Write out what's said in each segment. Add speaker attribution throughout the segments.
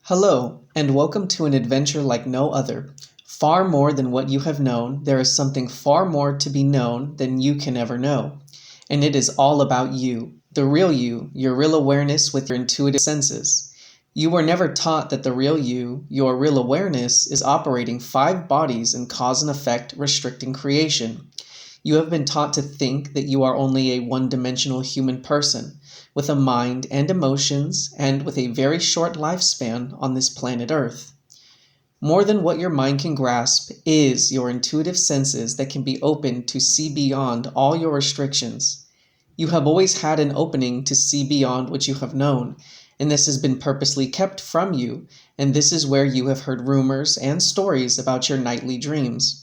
Speaker 1: Hello, and welcome to an adventure like no other. Far more than what you have known, there is something far more to be known than you can ever know. And it is all about you, the real you, your real awareness with your intuitive senses. You were never taught that the real you, your real awareness, is operating 5 bodies in cause and effect, restricting creation. You have been taught to think that you are only a one-dimensional human person, with a mind and emotions, and with a very short lifespan on this planet Earth. More than what your mind can grasp is your intuitive senses that can be opened to see beyond all your restrictions. You have always had an opening to see beyond what you have known, and this has been purposely kept from you, and this is where you have heard rumors and stories about your nightly dreams.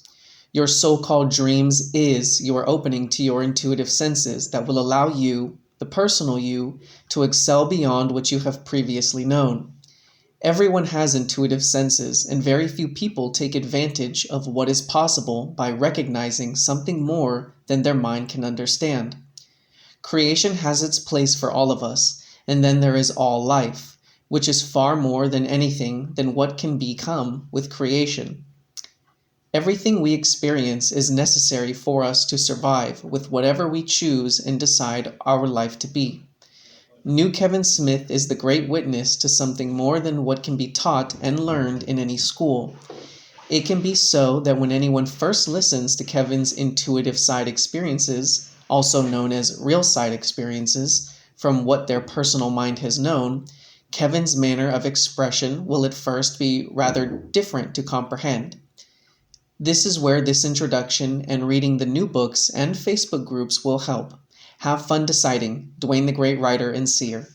Speaker 1: Your so-called dreams is your opening to your intuitive senses that will allow you, the personal you, to excel beyond what you have previously known. Everyone has intuitive senses, and very few people take advantage of what is possible by recognizing something more than their mind can understand. Creation has its place for all of us, and then there is all life, which is far more than anything than what can become with creation. Everything we experience is necessary for us to survive with whatever we choose and decide our life to be. New Kevin Smith is the great witness to something more than what can be taught and learned in any school. It can be so that when anyone first listens to Kevin's intuitive side experiences, also known as real side experiences, from what their personal mind has known, Kevin's manner of expression will at first be rather different to comprehend. This is where this introduction and reading the new books and Facebook groups will help. Have fun deciding. DUANE the Great Writer and Seer.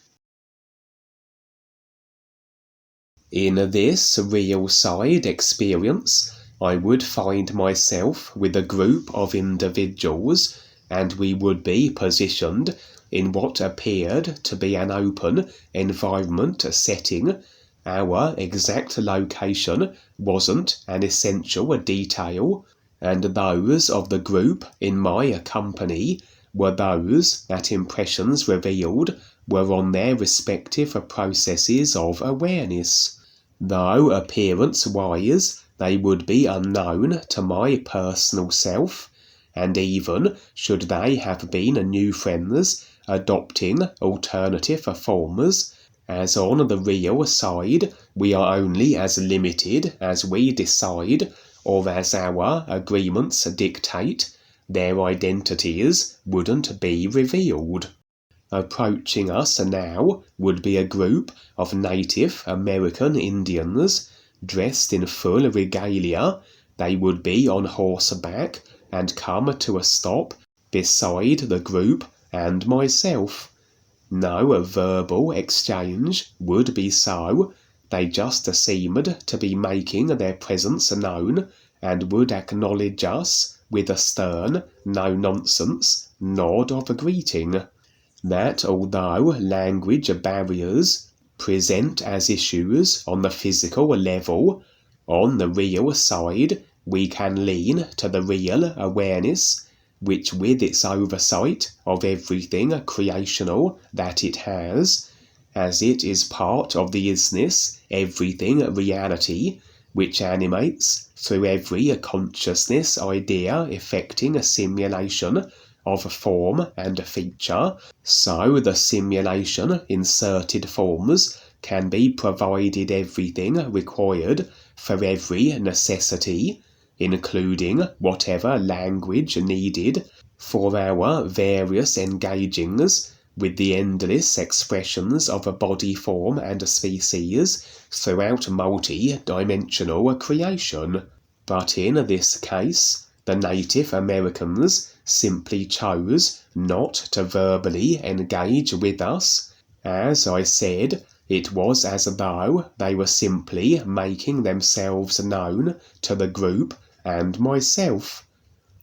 Speaker 2: In this real side experience, I would find myself with a group of individuals, and we would be positioned in what appeared to be an open environment setting. Our exact location wasn't an essential detail, and those of the group in my company were those that impressions revealed were on their respective processes of awareness. Though appearance-wise they would be unknown to my personal self, and even should they have been new friends adopting alternative forms, as on the real side we are only as limited as we decide or as our agreements dictate, their identities wouldn't be revealed. Approaching us now would be a group of Native American Indians dressed in full regalia. They would be on horseback and come to a stop beside the group and myself. No verbal exchange would be so. They just seemed to be making their presence known and would acknowledge us with a stern, no-nonsense nod of greeting. That although language barriers present as issues on the physical level, on the real side we can lean to the real awareness, which with its oversight of everything creational that it has, as it is part of the isness, everything reality, which animates through every consciousness idea effecting a simulation of form and feature, so the simulation inserted forms can be provided everything required for every necessity, including whatever language needed for our various engagings with the endless expressions of a body form and a species throughout multi-dimensional creation. But in this case, the Native Americans simply chose not to verbally engage with us. As I said, it was as though they were simply making themselves known to the group and myself.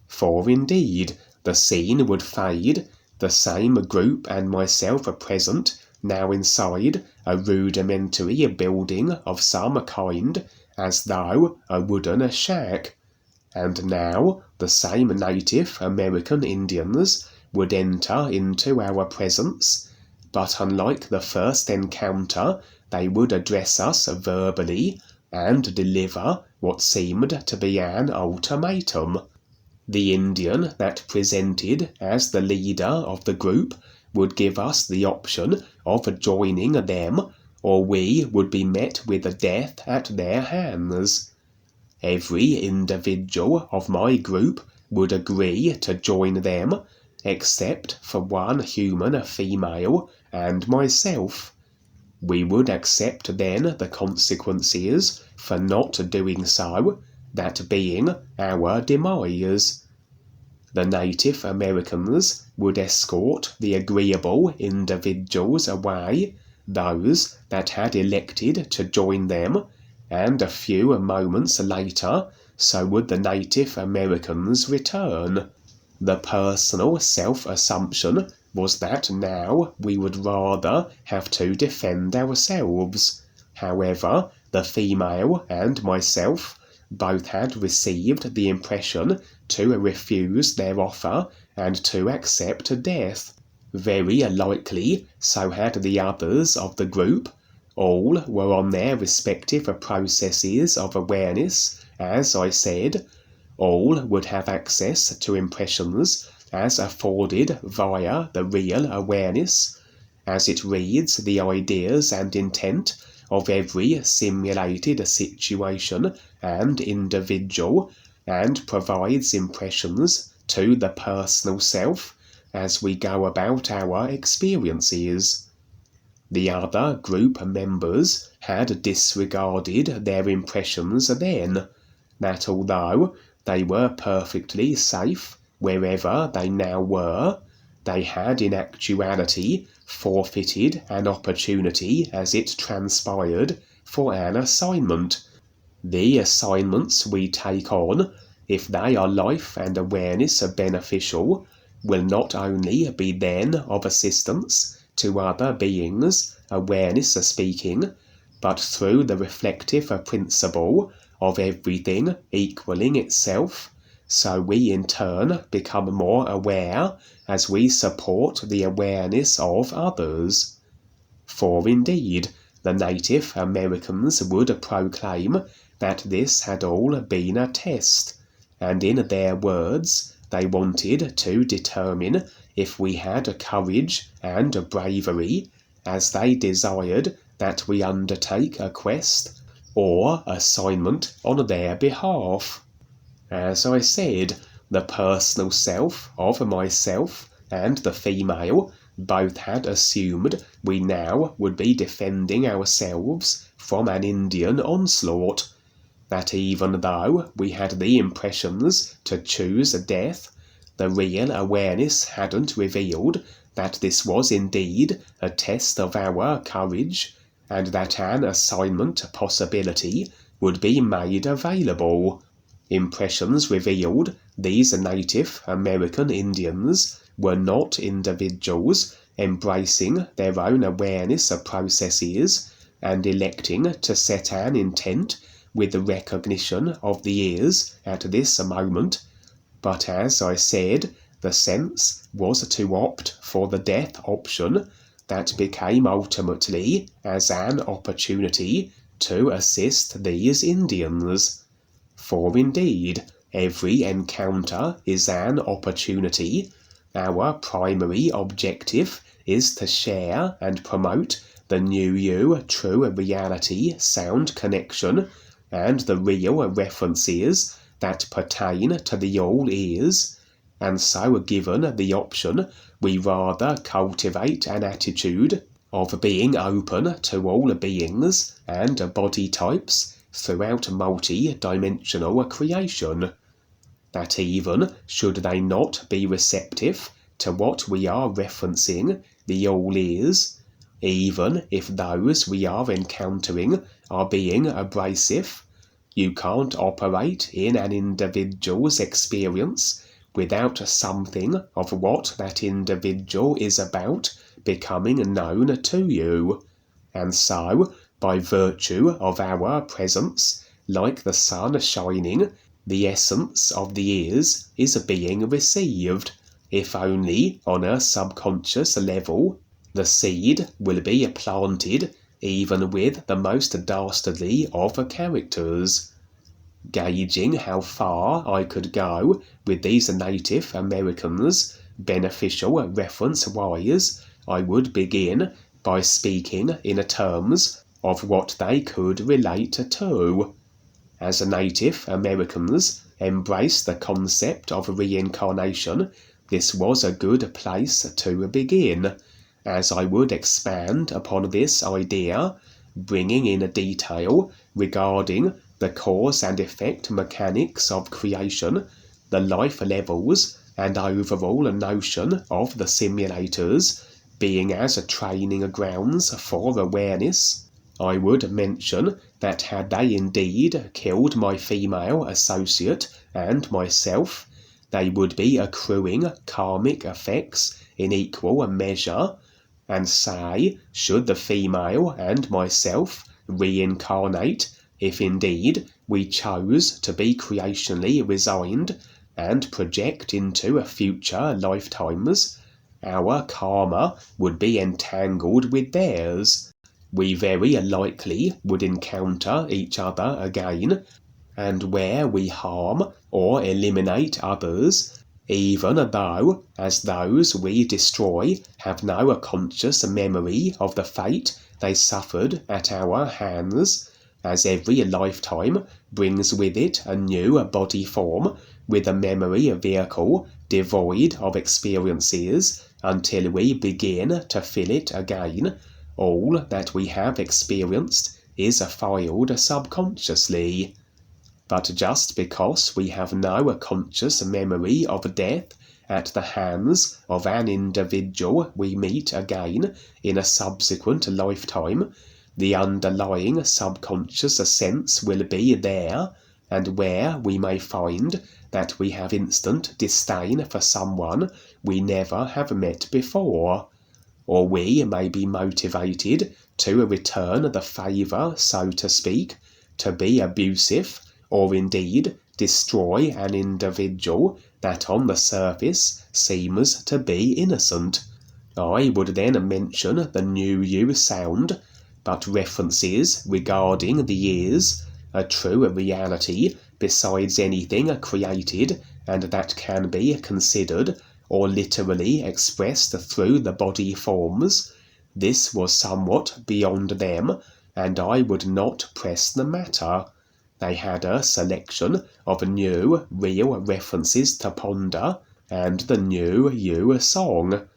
Speaker 2: For indeed, the scene would fade, the same group and myself are present, now inside a rudimentary building of some kind, as though a wooden shack. And now the same Native American Indians would enter into our presence, but unlike the first encounter, they would address us verbally and deliver what seemed to be an ultimatum. The Indian that presented as the leader of the group would give us the option of joining them, or we would be met with death at their hands. Every individual of my group would agree to join them, except for one human female and myself. We would accept then the consequences for not doing so, that being our demise. The Native Americans would escort the agreeable individuals away, those that had elected to join them, and a few moments later so would the Native Americans return. The personal self-assumption was that now we would rather have to defend ourselves. However, the female and myself both had received the impression to refuse their offer and to accept death. Very likely so had the others of the group. All were on their respective processes of awareness, as I said. All would have access to impressions as afforded via the real awareness, as it reads the ideas and intent of every simulated situation and individual, and provides impressions to the personal self as we go about our experiences. The other group members had disregarded their impressions then, that although they were perfectly safe wherever they now were, they had in actuality forfeited an opportunity as it transpired for an assignment. The assignments we take on, if they are life and awareness beneficial, will not only be then of assistance to other beings, awareness speaking, but through the reflective principle of everything equaling itself, so we in turn become more aware as we support the awareness of others. For indeed, the Native Americans would proclaim that this had all been a test, and in their words they wanted to determine if we had courage and bravery, as they desired that we undertake a quest or assignment on their behalf. As I said, the personal self of myself and the female both had assumed we now would be defending ourselves from an Indian onslaught, that even though we had the impressions to choose death, the real awareness hadn't revealed that this was indeed a test of our courage, and that an assignment possibility would be made available. Impressions revealed these Native American Indians were not individuals embracing their own awareness processes and electing to set an intent with the recognition of the ears at this moment, but as I said, the sense was to opt for the death option that became ultimately as an opportunity to assist these Indians. For indeed, every encounter is an opportunity. Our primary objective is to share and promote the new you true reality sound connection and the real references that pertain to the all ears, and so given the option, we rather cultivate an attitude of being open to all beings and body types throughout multi-dimensional creation, that even should they not be receptive to what we are referencing, the all ears, even if those we are encountering are being abrasive, you can't operate in an individual's experience without something of what that individual is about becoming known to you. And so, by virtue of our presence, like the sun shining, the essence of the ears is being received, if only on a subconscious level, The seed will be planted even with the most dastardly of characters. Gauging how far I could go with these Native Americans, beneficial reference-wise, I would begin by speaking in terms of what they could relate to. As Native Americans embrace the concept of reincarnation, this was a good place to begin, as I would expand upon this idea, bringing in detail regarding the cause and effect mechanics of creation, the life levels, and overall notion of the simulators being as training grounds for awareness. I would mention that had they indeed killed my female associate and myself, they would be accruing karmic effects in equal measure, and say, should the female and myself reincarnate, if indeed we chose to be creationally resigned and project into future lifetimes, our karma would be entangled with theirs. We very likely would encounter each other again, and where we harm or eliminate others, even though as those we destroy have no conscious memory of the fate they suffered at our hands, as every lifetime brings with it a new body form with a memory vehicle devoid of experiences until we begin to fill it again, all that we have experienced is filed subconsciously. But just because we have no conscious memory of death at the hands of an individual we meet again in a subsequent lifetime, the underlying subconscious sense will be there, and where we may find that we have instant disdain for someone we never have met before, or we may be motivated to return the favour, so to speak, to be abusive, or indeed destroy an individual that on the surface seems to be innocent. I would then mention the DUANU sound, but references regarding the ears, a true reality besides anything created and that can be considered or literally expressed through the body forms. This was somewhat beyond them, and I would not press the matter. They had a selection of new real references to ponder, and the RealU song.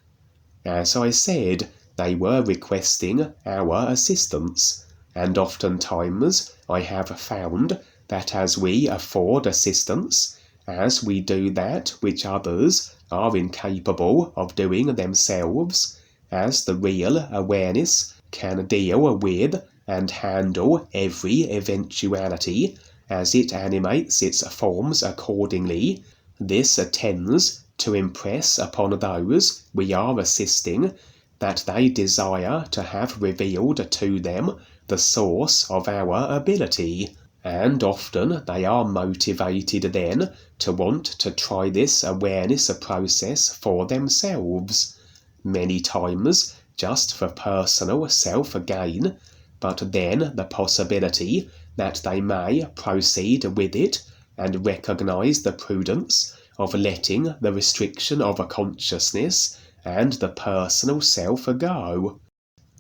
Speaker 2: As I said, they were requesting our assistance, and oftentimes I have found that as we afford assistance, as we do that which others are incapable of doing themselves, as the real awareness can deal with and handle every eventuality as it animates its forms accordingly, this tends to impress upon those we are assisting that they desire to have revealed to them the source of our ability, and often they are motivated then to want to try this awareness process for themselves, many times just for personal self-gain, but then the possibility that they may proceed with it and recognize the prudence of letting the restriction of a consciousness and the personal self go.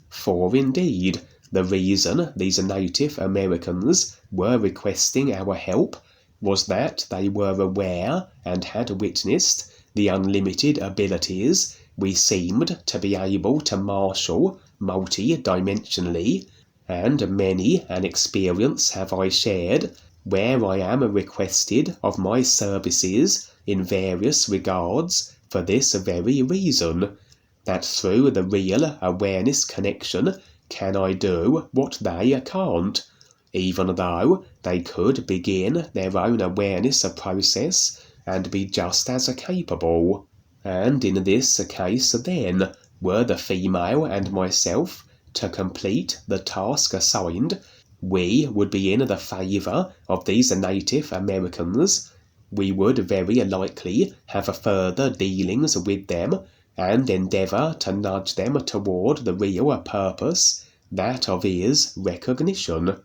Speaker 2: For indeed, the reason these Native Americans were requesting our help was that they were aware and had witnessed the unlimited abilities we seemed to be able to marshal multi-dimensionally, and many an experience have I shared where I am requested of my services in various regards for this very reason, that through the real awareness connection can I do what they can't, even though they could begin their own awareness process and be just as capable. And in this case then, were the female and myself to complete the task assigned, we would be in the favour of these Native Americans. We would very likely have further dealings with them, and endeavour to nudge them toward the real purpose, that of is recognition.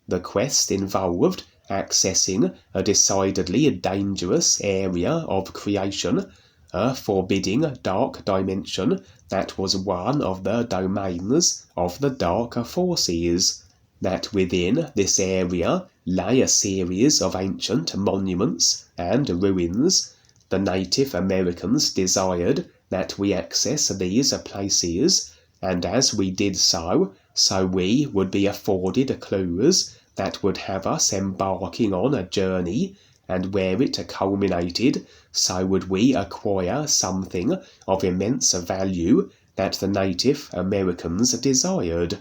Speaker 2: The quest involved accessing a decidedly dangerous area of creation, a forbidding dark dimension that was one of the domains of the darker forces, that within this area lay a series of ancient monuments and ruins. The Native Americans desired that we access these places, and as we did so we would be afforded clues that would have us embarking on a journey, and where it culminated, so would we acquire something of immense value that the Native Americans desired.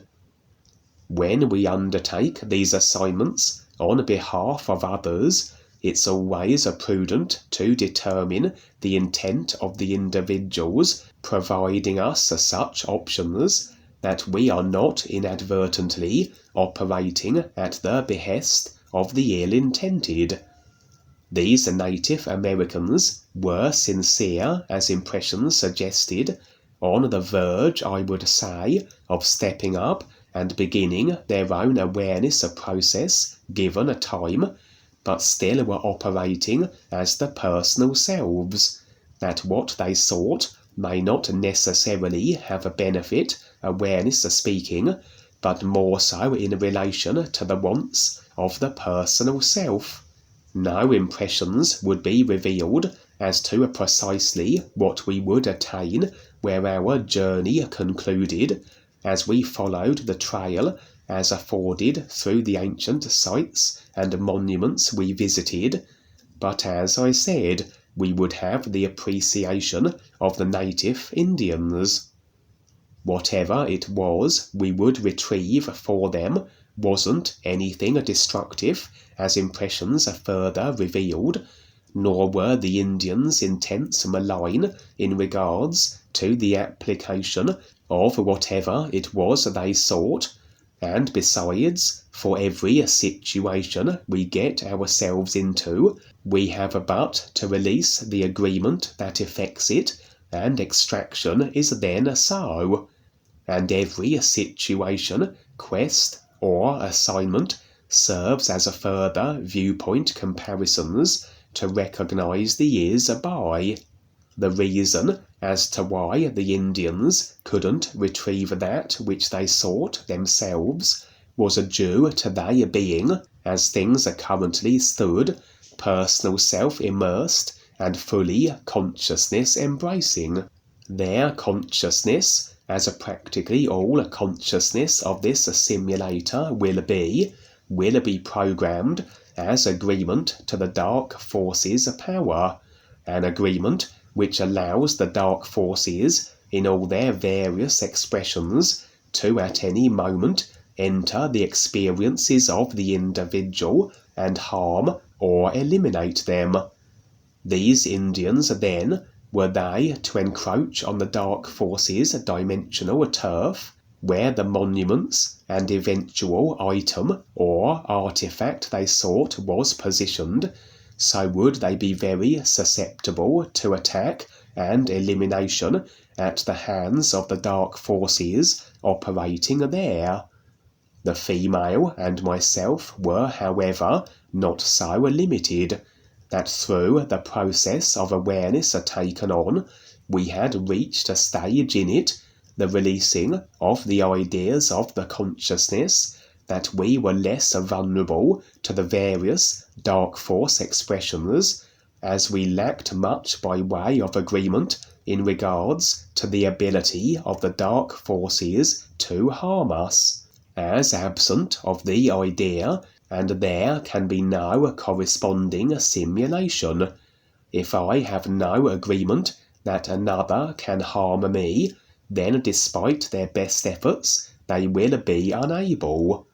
Speaker 2: When we undertake these assignments on behalf of others, it's always prudent to determine the intent of the individuals providing us such options, that we are not inadvertently operating at the behest of the ill-intended. These Native Americans were sincere, as impressions suggested, on the verge, I would say, of stepping up and beginning their own awareness process given a time, but still were operating as the personal selves, that what they sought may not necessarily have a benefit, awareness speaking, but more so in relation to the wants of the personal self. No impressions would be revealed as to precisely what we would attain where our journey concluded, as we followed the trail as afforded through the ancient sites and monuments we visited, but as I said, we would have the appreciation of the native Indians. Whatever it was we would retrieve for them wasn't anything destructive, as impressions further revealed, nor were the Indians' intents malign in regards to the application of whatever it was they sought, and besides, for every situation we get ourselves into, we have but to release the agreement that effects it, and extraction is then so. And every situation, quest, or assignment serves as a further viewpoint comparisons to recognize the is by. The reason as to why the Indians couldn't retrieve that which they sought themselves was due to they being, as things currently stood, personal self-immersed and fully consciousness embracing. Their consciousness, as practically all consciousness of this simulator will be programmed as agreement to the dark forces' power, an agreement which allows the dark forces, in all their various expressions, to at any moment enter the experiences of the individual and harm or eliminate them. These Indians, then, were they to encroach on the dark forces' dimensional turf, where the monuments and eventual item or artifact they sought was positioned, so would they be very susceptible to attack and elimination at the hands of the dark forces operating there. The female and myself were, however, not so limited, that through the process of awareness taken on, we had reached a stage in it, the releasing of the ideas of the consciousness, that we were less vulnerable to the various dark force expressions, as we lacked much by way of agreement in regards to the ability of the dark forces to harm us, as absent of the idea, and there can be no corresponding simulation. If I have no agreement that another can harm me, then despite their best efforts they will be unable.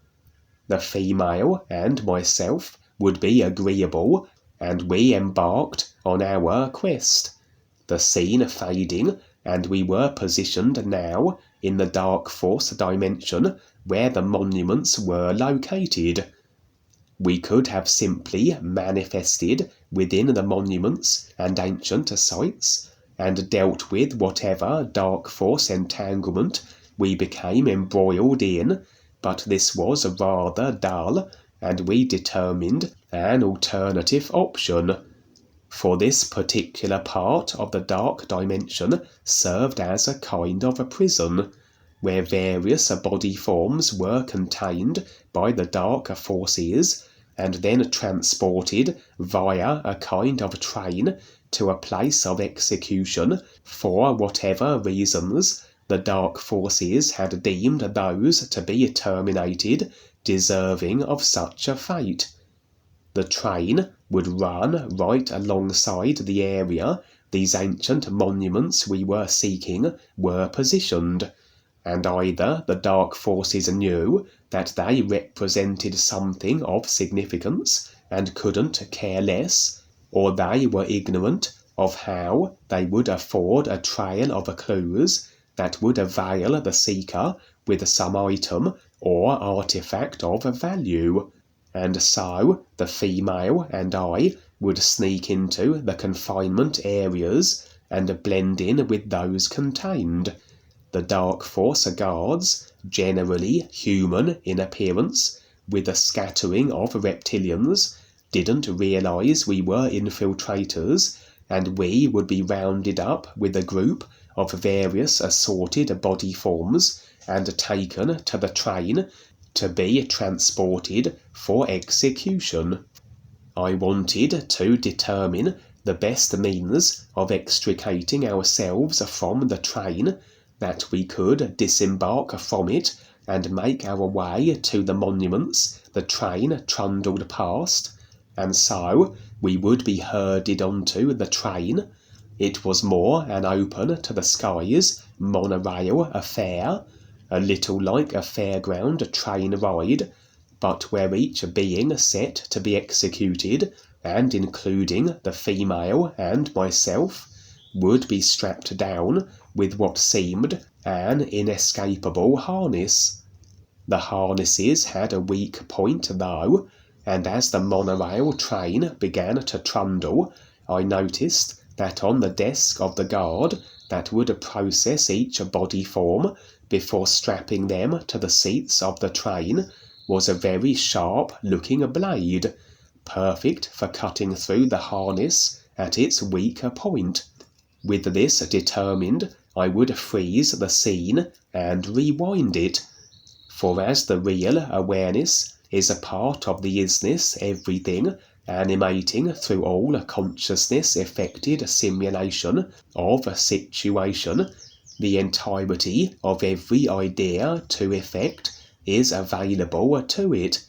Speaker 2: The female and myself would be agreeable, and we embarked on our quest. The scene fading, and we were positioned now in the dark force dimension where the monuments were located. We could have simply manifested within the monuments and ancient sites, and dealt with whatever dark force entanglement we became embroiled in, but this was rather dull, and we determined an alternative option. For this particular part of the dark dimension served as a kind of a prison, where various body forms were contained by the dark forces, and then transported via a kind of train to a place of execution for whatever reasons the dark forces had deemed those to be terminated deserving of such a fate. The train would run right alongside the area these ancient monuments we were seeking were positioned, and either the dark forces knew that they represented something of significance and couldn't care less, or they were ignorant of how they would afford a trail of clues that would avail the seeker with some item or artifact of value. And so the female and I would sneak into the confinement areas and blend in with those contained. The dark force guards, generally human in appearance, with a scattering of reptilians, didn't realize we were infiltrators, and we would be rounded up with a group of various assorted body forms and taken to the train to be transported for execution. I wanted to determine the best means of extricating ourselves from the train, that we could disembark from it and make our way to the monuments the train trundled past, and so we would be herded onto the train. It was more an open to the skies monorail affair, a little like a fairground train ride, but where each being set to be executed, and including the female and myself, would be strapped down with what seemed an inescapable harness. The harnesses had a weak point though, and as the monorail train began to trundle, I noticed that on the desk of the guard that would process each body form before strapping them to the seats of the train was a very sharp-looking blade, perfect for cutting through the harness at its weaker point. With this determined, I would freeze the scene and rewind it. For as the real awareness is a part of the isness everything, animating through all consciousness-affected simulation of a situation, the entirety of every idea to effect is available to it,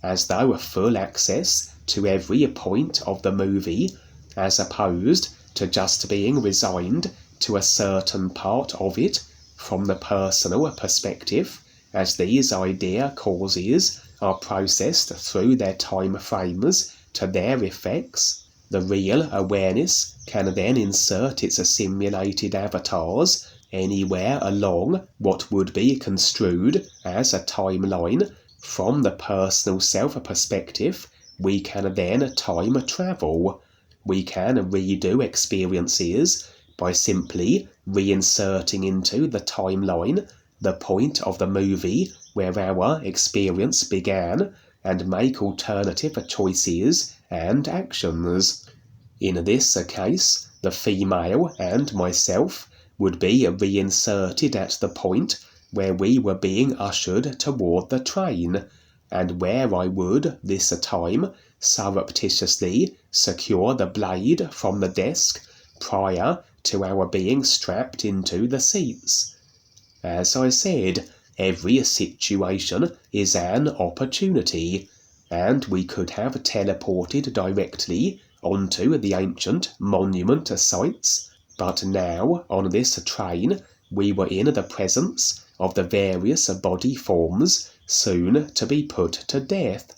Speaker 2: as though full access to every point of the movie, as opposed to just being resigned to a certain part of it from the personal perspective, as these idea causes are processed through their time frames to their effects. The real awareness can then insert its simulated avatars anywhere along what would be construed as a timeline. From the personal self perspective, we can then time travel. We can redo experiences by simply reinserting into the timeline the point of the movie where our experience began, and make alternative choices and actions. In this case, the female and myself would be reinserted at the point where we were being ushered toward the train, and where I would, this time, surreptitiously secure the blade from the desk prior to our being strapped into the seats. As I said, every situation is an opportunity, and we could have teleported directly onto the ancient monument sites, but now on this train we were in the presence of the various body forms soon to be put to death.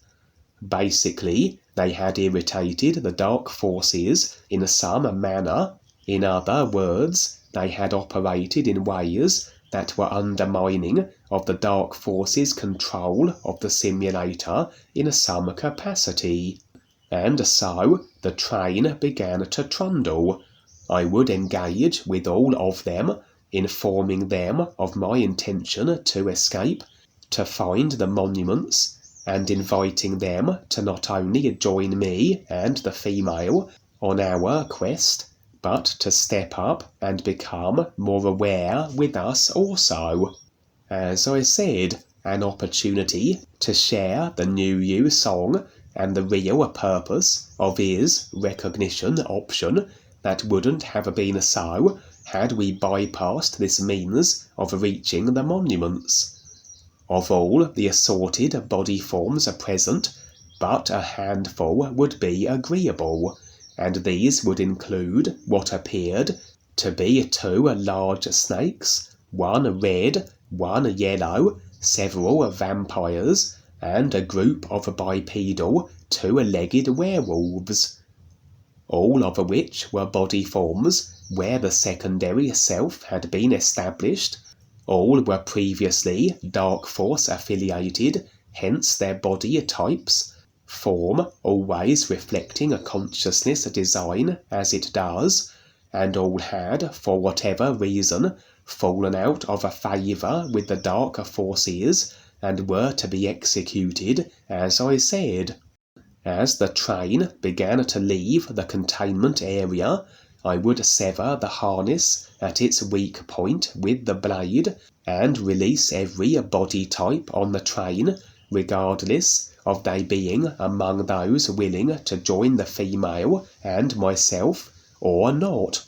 Speaker 2: Basically, they had irritated the dark forces in some manner. In other words, they had operated in ways that were undermining of the dark forces' control of the simulator in some capacity. And so the train began to trundle. I would engage with all of them, informing them of my intention to escape, to find the monuments, and inviting them to not only join me and the female on our quest, but to step up and become more aware with us also. As I said, an opportunity to share the new you song and the real purpose of his recognition option that wouldn't have been so had we bypassed this means of reaching the monuments. Of all the assorted body forms present, but a handful would be agreeable, and these would include what appeared to be 2 large snakes, 1 red, 1 yellow, several vampires, and a group of bipedal 2-legged werewolves, all of which were body forms where the secondary self had been established. All were previously Dark Force affiliated, hence their body types, form always reflecting a consciousness design as it does, and all had, for whatever reason, fallen out of favour with the darker forces and were to be executed, as I said. As the train began to leave the containment area, I would sever the harness at its weak point with the blade and release every body type on the train, regardless of they being among those willing to join the female and myself or not.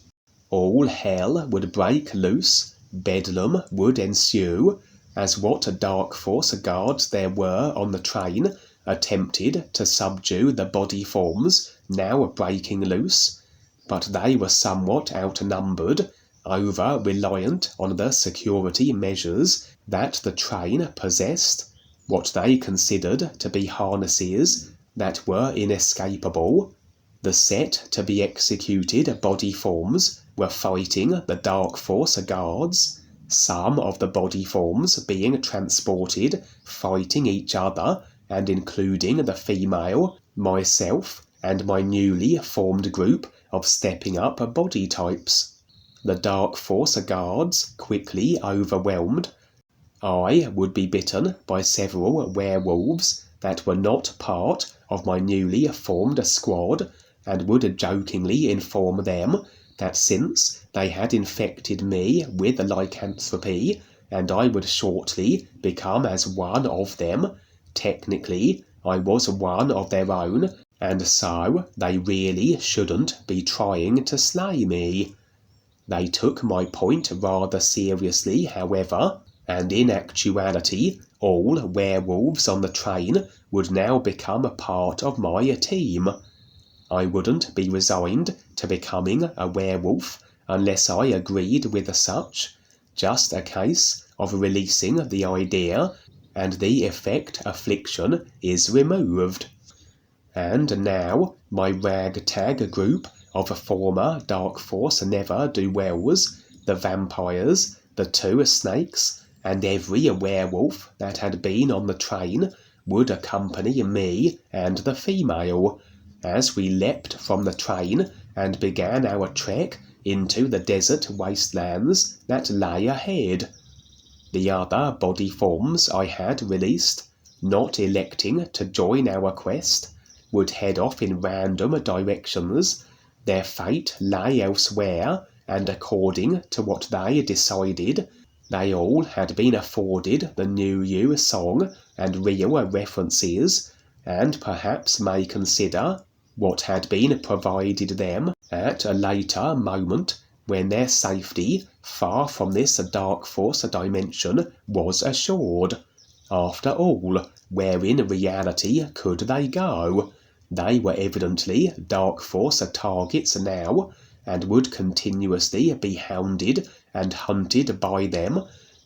Speaker 2: All hell would break loose, bedlam would ensue, as what dark force guards there were on the train attempted to subdue the body forms now breaking loose, but they were somewhat outnumbered, over-reliant on the security measures that the train possessed, what they considered to be harnesses that were inescapable. The set to be executed body forms were fighting the Dark Force guards, some of the body forms being transported, fighting each other, and including the female, myself, and my newly formed group of stepping up body types. The Dark Force guards quickly overwhelmed. I would be bitten by several werewolves that were not part of my newly formed squad, and would jokingly inform them that since they had infected me with lycanthropy, and I would shortly become as one of them, technically I was one of their own, and so they really shouldn't be trying to slay me. They took my point rather seriously, however, and in actuality all werewolves on the train would now become a part of my team. I wouldn't be resigned to becoming a werewolf unless I agreed with such, just a case of releasing the idea and the effect affliction is removed. And now my ragtag group of former Dark Force never-do-wells, the vampires, the 2 snakes, and every werewolf that had been on the train would accompany me and the female, as we leapt from the train and began our trek into the desert wastelands that lay ahead. The other body forms I had released, not electing to join our quest, would head off in random directions. Their fate lay elsewhere, and according to what they decided, they all had been afforded the new you song and real references, and perhaps may consider what had been provided them at a later moment when their safety far from this Dark Force dimension was assured. After all, where in reality could they go? They were evidently Dark Force targets now, and would continuously be hounded and hunted by them.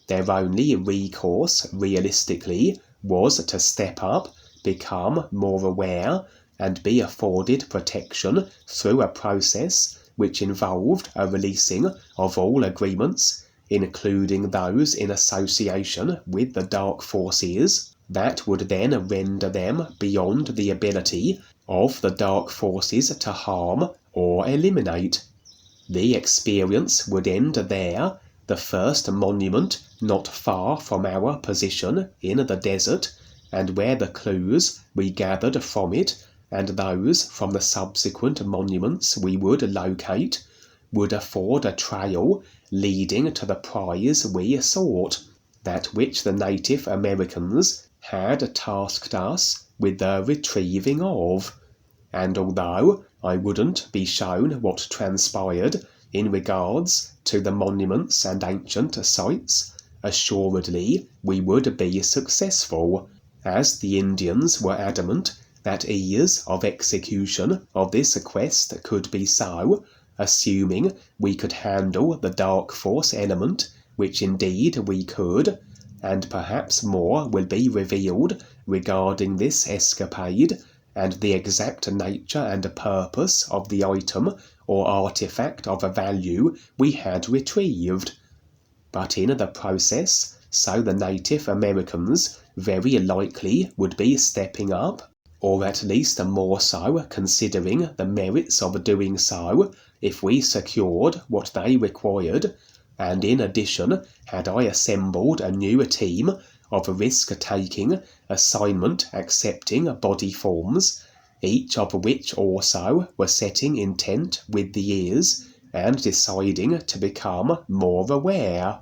Speaker 2: Their only recourse, realistically, was to step up, become more aware, and be afforded protection through a process which involved a releasing of all agreements, including those in association with the Dark Forces, that would then render them beyond the ability of the Dark Forces to harm or eliminate. The experience would end there, the first monument not far from our position in the desert, and where the clues we gathered from it and those from the subsequent monuments we would locate would afford a trail leading to the prize we sought, that which the Native Americans had tasked us with the retrieving of. And although I wouldn't be shown what transpired in regards to the monuments and ancient sites, assuredly we would be successful, as the Indians were adamant that ease of execution of this quest could be so, assuming we could handle the dark force element, which indeed we could, and perhaps more will be revealed regarding this escapade and the exact nature and purpose of the item or artifact of value we had retrieved. But in the process, so the Native Americans very likely would be stepping up, or at least more so considering the merits of doing so if we secured what they required, and in addition had I assembled a new team of risk-taking, assignment-accepting body forms, each of which also were setting intent with the ears and deciding to become more aware.